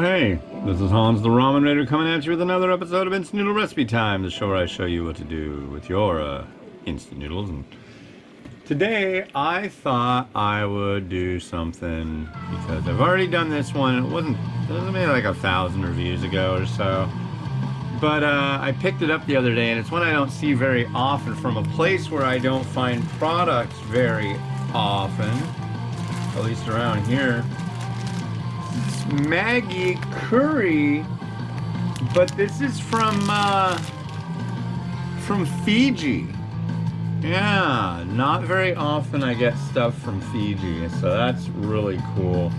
Hey, this is Hans the Ramen Raider coming at you with another episode of Instant Noodle Recipe Time, the show where I show you what to do with your instant noodles. And today I thought I would do something because I've already done this one. It was maybe like 1,000 reviews ago or so. But I picked it up the other day, and it's one I don't see very often from a place where I don't find products very often, at least around here. Maggi curry, but this is from Fiji. Yeah, not very often I get stuff from Fiji, so that's really cool.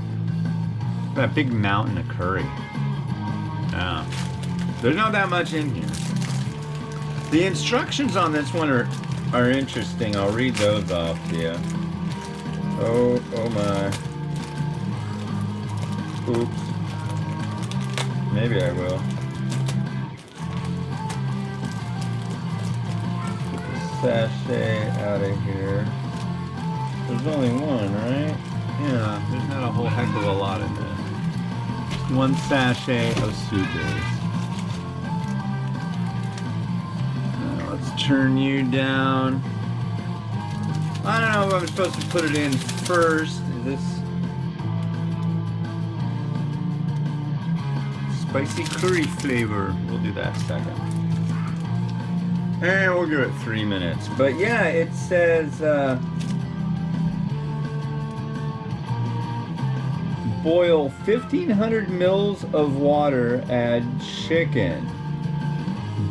That big mountain of curry. Yeah, there's not that much in here. The instructions on this one are interesting. I'll read those off to you. Oh my. Oops. Maybe I will. Get the sachet out of here. There's only one, right? Yeah, there's not a whole heck of a lot in there. Just one sachet of soup base. Now let's turn you down. I don't know if I'm supposed to put it in first. Is this spicy curry flavor? We'll do that second. And we'll give it 3 minutes. But yeah, it says boil 1,500 mils of water, add chicken.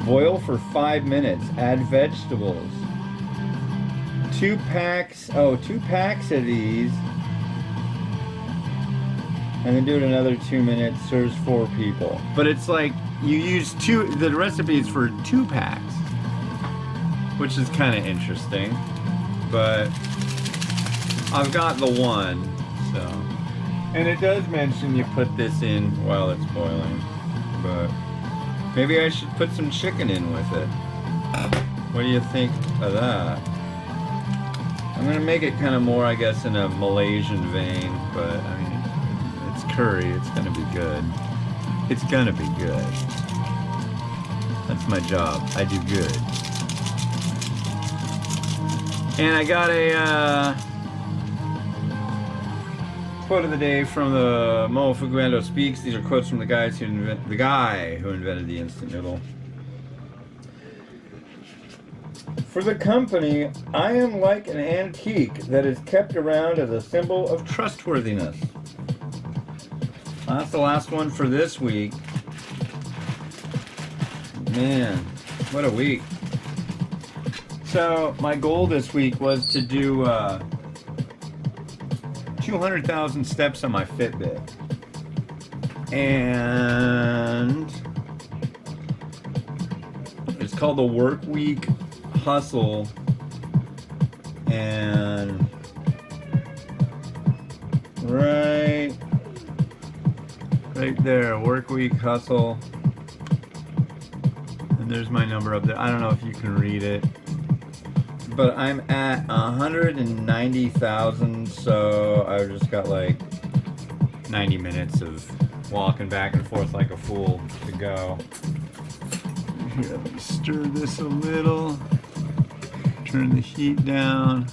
Boil for 5 minutes, add vegetables. 2 packs of these. And then do it another 2 minutes, serves 4 people. But it's like, you use the recipe is for 2 packs. Which is kind of interesting. But I've got the one, so. And it does mention you put this in while it's boiling. But maybe I should put some chicken in with it. What do you think of that? I'm gonna make it kind of more, I guess, in a Malaysian vein, but I mean, curry, it's gonna be good. It's gonna be good. That's my job. I do good. And I got a quote of the day from the Mo Fuguendo Speaks. These are quotes from the guy who invented the instant noodle. For the company, I am like an antique that is kept around as a symbol of trustworthiness. That's the last one for this week. Man, what a week. So, my goal this week was to do 200,000 steps on my Fitbit. And it's called the Work Week Hustle. And right there, Work Week Hustle. And there's my number up there. I don't know if you can read it. But I'm at 190,000, so I've just got like 90 minutes of walking back and forth like a fool to go. Here, let me stir this a little. Turn the heat down.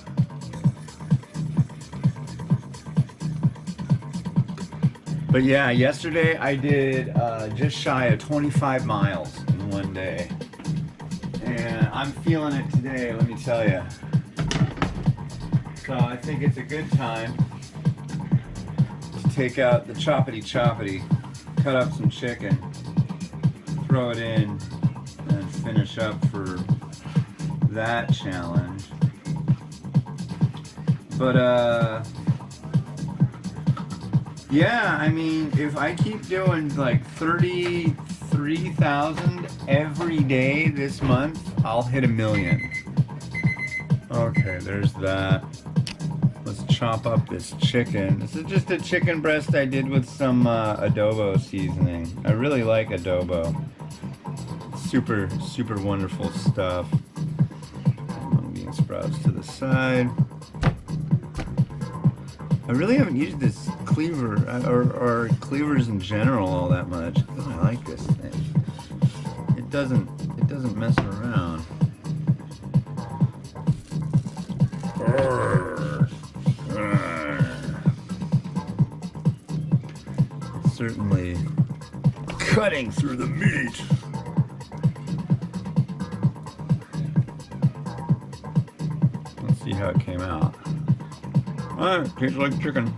But yeah, yesterday I did just shy of 25 miles in one day. And I'm feeling it today, let me tell you. So I think it's a good time to take out the choppity, cut up some chicken, throw it in, and finish up for that challenge. But yeah, I mean, if I keep doing like 33,000 every day this month, I'll hit 1 million. Okay, there's that. Let's chop up this chicken. This is just a chicken breast I did with some adobo seasoning. I really like adobo. Super, super wonderful stuff. Bean sprouts to the side. I really haven't used this cleaver or cleavers in general all that much. Oh, I like this thing. It doesn't mess around. Certainly cutting through the meat. Let's see how it came out. Tastes like chicken.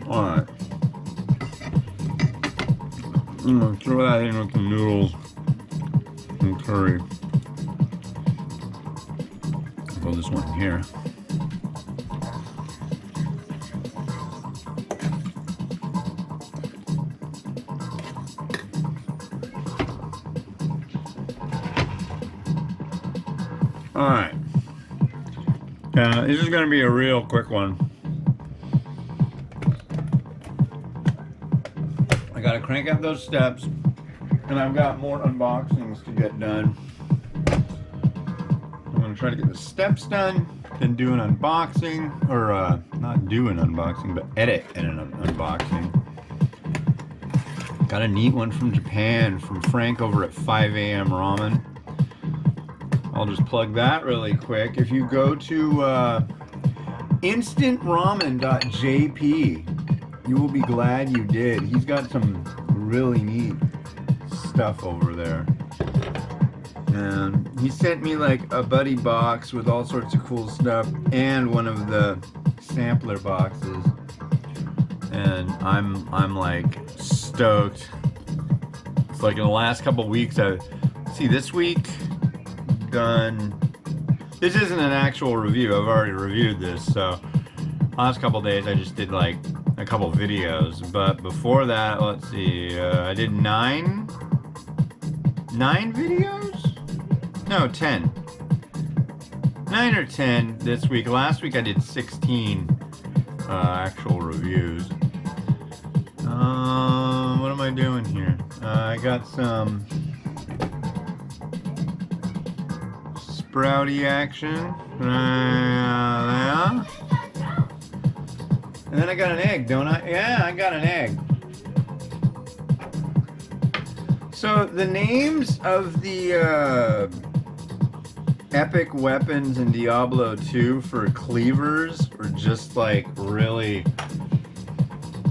Alright. I'm gonna throw that in with the noodles and curry. Throw this one in here. Alright. This is going to be a real quick one. I got to crank up those steps, and I've got more unboxings to get done. I'm going to try to get the steps done, then do an unboxing, or not do an unboxing, but edit in an unboxing. Got a neat one from Japan, from Frank over at 5 a.m. Ramen. I'll just plug that really quick. If you go to instantramen.jp, you will be glad you did. He's got some really neat stuff over there. And he sent me like a buddy box with all sorts of cool stuff and one of the sampler boxes. And I'm like stoked. It's like in the last couple weeks, this week, done. This isn't an actual review. I've already reviewed this, so last couple days I just did like a couple videos. But before that, let's see, I did 9 videos? No, 10. 9 or 10 this week. Last week I did 16 actual reviews. What am I doing here? I got some Sprouty action. Yeah. And then I got an egg, don't I? Yeah, I got an egg. So the names of the epic weapons in Diablo 2 for cleavers are just like really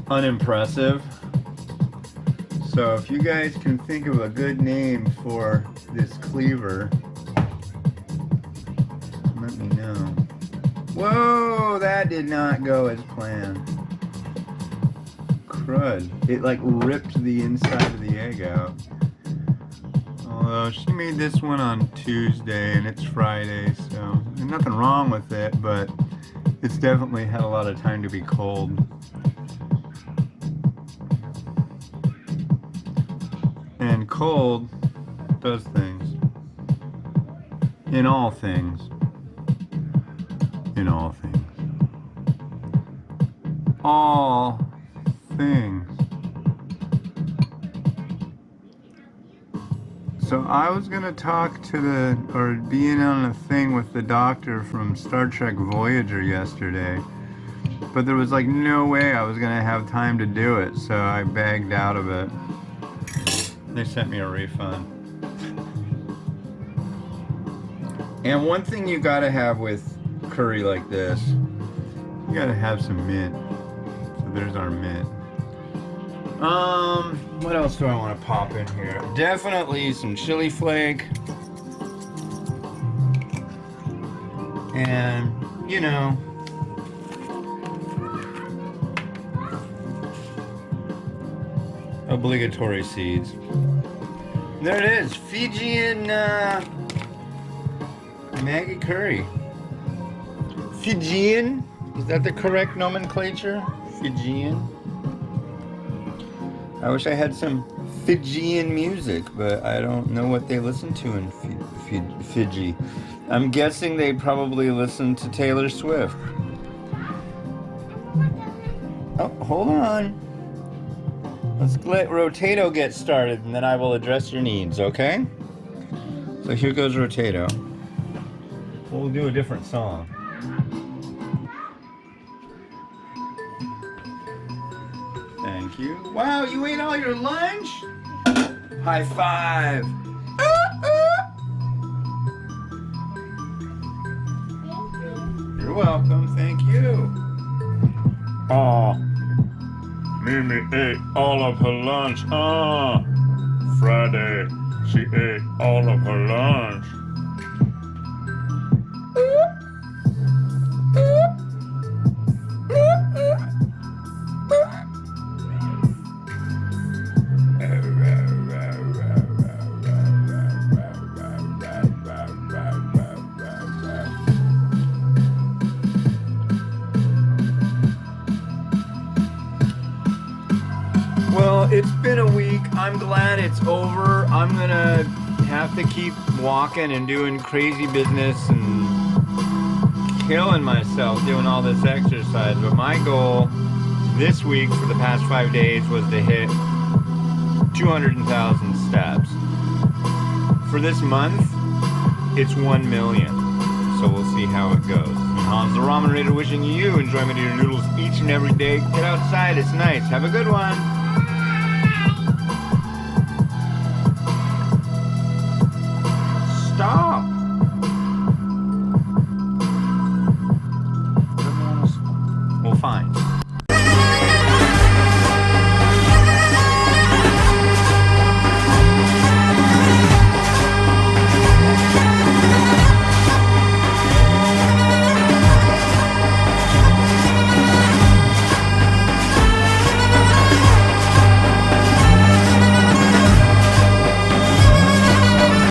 unimpressive. So if you guys can think of a good name for this cleaver, let me know. Whoa, that did not go as planned. Crud. It like ripped the inside of the egg out. Although she made this one on Tuesday and it's Friday, so there's nothing wrong with it, but it's definitely had a lot of time to be cold. And cold does things. In all things. In all things. All things. So I was gonna talk to be in on a thing with the doctor from Star Trek Voyager yesterday, but there was like no way I was gonna have time to do it, so I bagged out of it. They sent me a refund. And one thing you gotta have with curry like this, you gotta have some mint. So there's our mint. What else do I want to pop in here? Definitely some chili flake. And, you know, obligatory seeds. There it is, Fijian Maggi curry. Fijian? Is that the correct nomenclature? Fijian? I wish I had some Fijian music, but I don't know what they listen to in Fiji. I'm guessing they probably listen to Taylor Swift. Oh, hold on. Let's let Rotato get started, and then I will address your needs, okay? So here goes Rotato. We'll do a different song. Thank you. Wow, you ate all your lunch? High five. You're welcome, thank you. Oh, Mimi ate all of her lunch. Friday, she ate all of her lunch. Well, it's been a week. I'm glad it's over. I'm gonna have to keep walking and doing crazy business and killing myself doing all this exercise. But my goal this week for the past 5 days was to hit 200,000 steps. For this month, it's 1 million. So we'll see how it goes. And Hans the Ramen Raider wishing you enjoyment of your noodles each and every day. Get outside, it's nice. Have a good one.